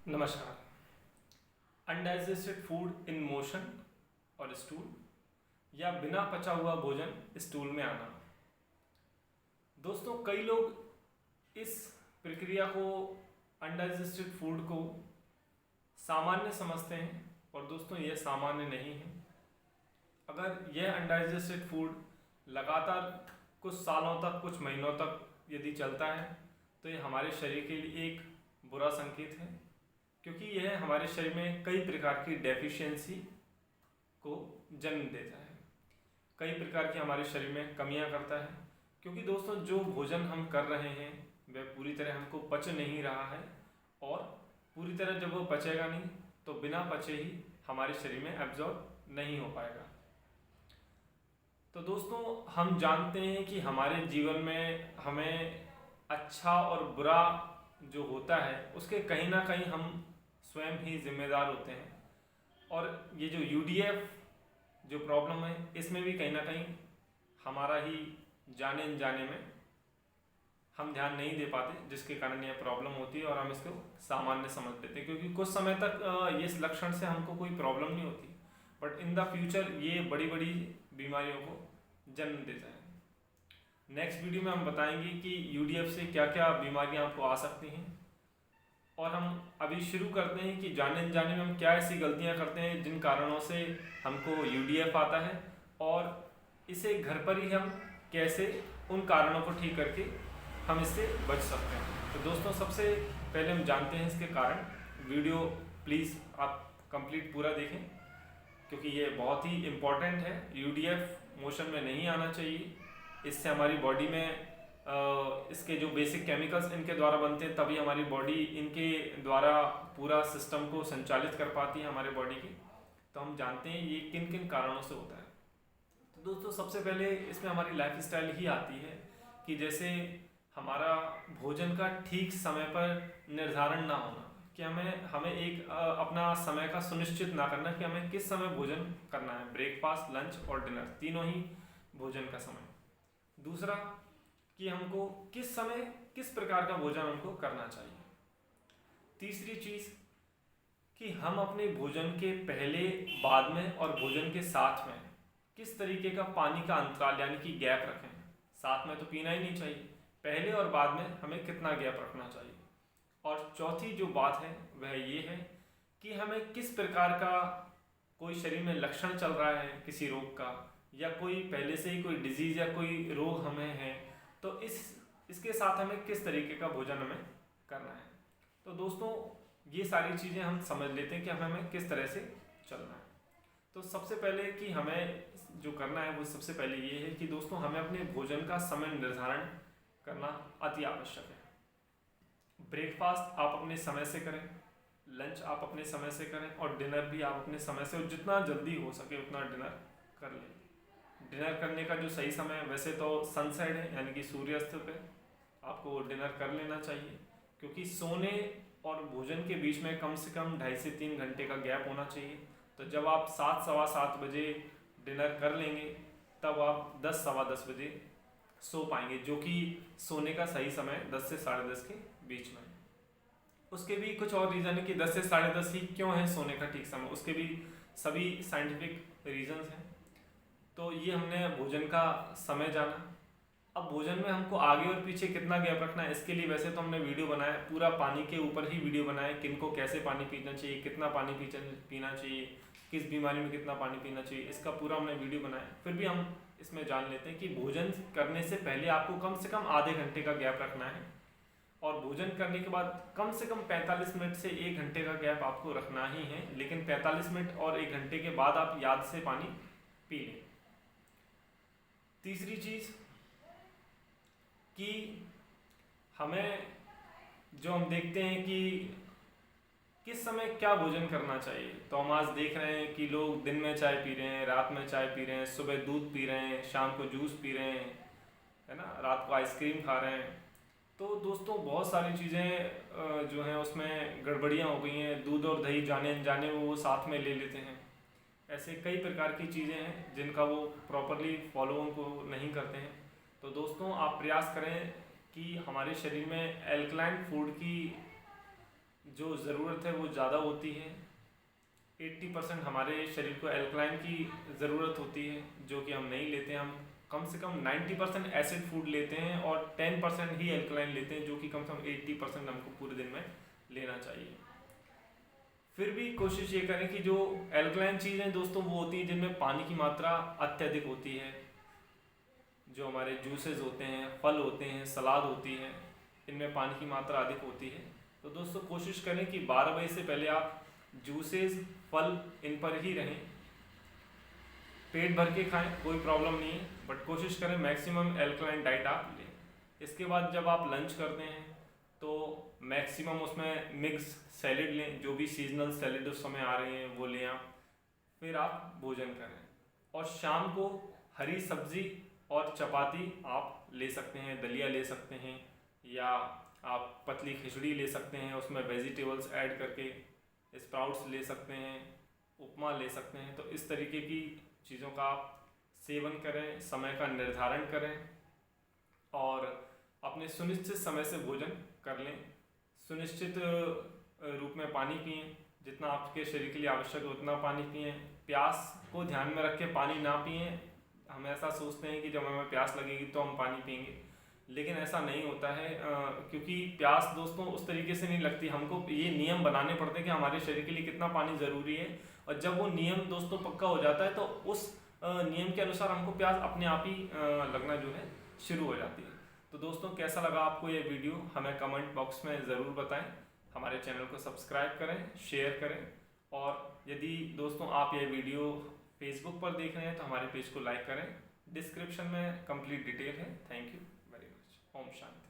नमस्कार। Undigested food in motion और stool, या बिना पचा हुआ भोजन स्टूल में आना। दोस्तों, कई लोग इस प्रक्रिया को, अनडाइजेस्टेड फूड को सामान्य समझते हैं, और दोस्तों यह सामान्य नहीं है। अगर यह अनडाइजेस्टेड फूड लगातार कुछ सालों तक, कुछ महीनों तक यदि चलता है, तो यह हमारे शरीर के लिए एक बुरा संकेत है, क्योंकि यह हमारे शरीर में कई प्रकार की डेफिशिएंसी को जन्म देता है, कई प्रकार की हमारे शरीर में कमियां करता है। क्योंकि दोस्तों, जो भोजन हम कर रहे हैं वह पूरी तरह हमको पच नहीं रहा है, और पूरी तरह जब वो पचेगा नहीं तो बिना पचे ही हमारे शरीर में एब्जॉर्ब नहीं हो पाएगा। तो दोस्तों, हम जानते हैं कि हमारे जीवन में हमें अच्छा और बुरा जो होता है उसके कहीं ना कहीं हम स्वयं ही जिम्मेदार होते हैं। और ये जो यूडीएफ जो प्रॉब्लम है, इसमें भी कहीं ना कहीं हमारा ही जाने अनजाने में हम ध्यान नहीं दे पाते, जिसके कारण यह प्रॉब्लम होती है और हम इसको सामान्य समझ लेते हैं। क्योंकि कुछ समय तक ये इस लक्षण से हमको कोई प्रॉब्लम नहीं होती, बट इन द फ्यूचर ये बड़ी बड़ी बीमारियों को जन्म देता है। नेक्स्ट वीडियो में हम बताएंगे कि यूडीएफ से क्या क्या बीमारियां आपको आ सकती हैं। और हम अभी शुरू करते हैं कि जाने अनजाने में हम क्या ऐसी गलतियां करते हैं जिन कारणों से हमको यूडीएफ आता है, और इसे घर पर ही हम कैसे उन कारणों को ठीक करके हम इससे बच सकते हैं। तो दोस्तों, सबसे पहले हम जानते हैं इसके कारण। वीडियो प्लीज़ आप कंप्लीट पूरा देखें, क्योंकि ये बहुत ही इम्पॉर्टेंट है। यूडीएफ मोशन में नहीं आना चाहिए। इससे हमारी बॉडी में इसके जो बेसिक केमिकल्स इनके द्वारा बनते हैं, तभी हमारी बॉडी इनके द्वारा पूरा सिस्टम को संचालित कर पाती है हमारे बॉडी की। तो हम जानते हैं ये किन किन कारणों से होता है। तो दोस्तों, सबसे पहले इसमें हमारी लाइफस्टाइल ही आती है, कि जैसे हमारा भोजन का ठीक समय पर निर्धारण ना होना, कि हमें एक अपना समय का सुनिश्चित ना करना कि हमें किस समय भोजन करना है। ब्रेकफास्ट, लंच और डिनर तीनों ही भोजन का समय। दूसरा, कि हमको किस समय किस प्रकार का भोजन हमको करना चाहिए। तीसरी चीज़, कि हम अपने भोजन के पहले, बाद में और भोजन के साथ में किस तरीके का पानी का अंतराल यानी कि गैप रखें। साथ में तो पीना ही नहीं चाहिए, पहले और बाद में हमें कितना गैप रखना चाहिए। और चौथी जो बात है वह ये है कि हमें किस प्रकार का कोई शरीर में लक्षण चल रहा है किसी रोग का, या कोई पहले से ही कोई डिजीज़ या कोई रोग हमें है, तो इसके साथ हमें किस तरीके का भोजन हमें करना है। तो दोस्तों, ये सारी चीज़ें हम समझ लेते हैं कि हमें किस तरह से चलना है। तो सबसे पहले कि हमें जो करना है वो सबसे पहले ये है कि दोस्तों, हमें अपने भोजन का समय निर्धारण करना अति आवश्यक है। ब्रेकफास्ट आप अपने समय से करें, लंच आप अपने समय से करें, और डिनर भी आप अपने समय से, और जितना जल्दी हो सके उतना डिनर कर लें। डिनर करने का जो सही समय है, वैसे तो सनसेट है यानी कि सूर्यास्त पे आपको डिनर कर लेना चाहिए, क्योंकि सोने और भोजन के बीच में कम से कम 2.5 से 3 घंटे का गैप होना चाहिए। तो जब आप 7, सवा 7 बजे डिनर कर लेंगे, तब आप 10, सवा 10 बजे सो पाएंगे, जो कि सोने का सही समय 10 से 10:30 के बीच में। उसके भी कुछ और रीज़न है कि 10 से 10:30 ही क्यों है सोने का ठीक समय, उसके भी सभी साइंटिफिक रीजंस हैं। तो ये हमने भोजन का समय जाना। अब भोजन में हमको आगे और पीछे कितना गैप रखना है, इसके लिए वैसे तो हमने वीडियो बनाया, पूरा पानी के ऊपर ही वीडियो बनाया, किनको कैसे पानी पीना चाहिए, कितना पानी पीना चाहिए, किस बीमारी में कितना पानी पीना चाहिए, इसका पूरा हमने वीडियो बनाया। फिर भी हम इसमें जान लेते हैं कि भोजन करने से पहले आपको कम से कम आधे घंटे का गैप रखना है, और भोजन करने के बाद कम से कम 45 मिनट से 1 घंटे का गैप आपको रखना ही है। लेकिन 45 मिनट और 1 घंटे के बाद आप याद से पानी पी लें। तीसरी चीज़, कि हमें जो हम देखते हैं कि किस समय क्या भोजन करना चाहिए, तो हम आज देख रहे हैं कि लोग दिन में चाय पी रहे हैं, रात में चाय पी रहे हैं, सुबह दूध पी रहे हैं, शाम को जूस पी रहे हैं, है ना, रात को आइसक्रीम खा रहे हैं। तो दोस्तों, बहुत सारी चीज़ें जो हैं उसमें गड़बड़ियाँ हो गई हैं। दूध और दही जाने अनजाने वो साथ में ले लेते हैं। ऐसे कई प्रकार की चीज़ें हैं जिनका वो प्रॉपरली फॉलो उनको नहीं करते हैं। तो दोस्तों, आप प्रयास करें कि हमारे शरीर में एल्कलाइन फूड की जो ज़रूरत है वो ज़्यादा होती है। 80% हमारे शरीर को एल्कलाइन की ज़रूरत होती है, जो कि हम नहीं लेते। हम कम से कम 90% एसिड फूड लेते हैं और 10% ही एल्कलाइन लेते हैं, जो कि कम से कम 80% हमको पूरे दिन में लेना चाहिए। फिर भी कोशिश ये करें कि जो एल्कलाइन चीज़ें दोस्तों वो होती हैं जिनमें पानी की मात्रा अत्यधिक होती है। जो हमारे जूसेस होते हैं, फल होते हैं, सलाद होती है, इनमें पानी की मात्रा अधिक होती है। तो दोस्तों कोशिश करें कि 12 बजे से पहले आप जूसेस, फल इन पर ही रहें। पेट भर के खाएं, कोई प्रॉब्लम नहीं है, बट कोशिश करें मैक्सिमम एल्कलाइन डाइट आप लें। इसके बाद जब आप लंच करते हैं तो मैक्सिमम उसमें मिक्स सैलेड लें, जो भी सीजनल सैलेड उस समय आ रहे हैं वो लें आप। फिर आप भोजन करें और शाम को हरी सब्जी और चपाती आप ले सकते हैं, दलिया ले सकते हैं, या आप पतली खिचड़ी ले सकते हैं, उसमें वेजिटेबल्स ऐड करके स्प्राउट्स ले सकते हैं, उपमा ले सकते हैं। तो इस तरीके की चीज़ों का आप सेवन करें, समय का निर्धारण करें और अपने सुनिश्चित समय से भोजन कर लें। सुनिश्चित रूप में पानी पिएं, जितना आपके शरीर के लिए आवश्यक है उतना पानी पिएं। प्यास को ध्यान में रख के पानी ना पिएं। हम ऐसा सोचते हैं कि जब हमें प्यास लगेगी तो हम पानी पिएंगे, लेकिन ऐसा नहीं होता है, क्योंकि प्यास दोस्तों उस तरीके से नहीं लगती। हमको ये नियम बनाने पड़ते हैं कि हमारे शरीर के लिए कितना पानी ज़रूरी है, और जब वो नियम दोस्तों पक्का हो जाता है तो उस नियम के अनुसार हमको प्यास अपने आप ही लगना जो है शुरू हो जाती है। तो दोस्तों कैसा लगा आपको ये वीडियो, हमें कमेंट बॉक्स में ज़रूर बताएं। हमारे चैनल को सब्सक्राइब करें, शेयर करें, और यदि दोस्तों आप ये वीडियो फेसबुक पर देख रहे हैं तो हमारे पेज को लाइक करें। डिस्क्रिप्शन में कंप्लीट डिटेल है। Thank you very much. ओम शांति।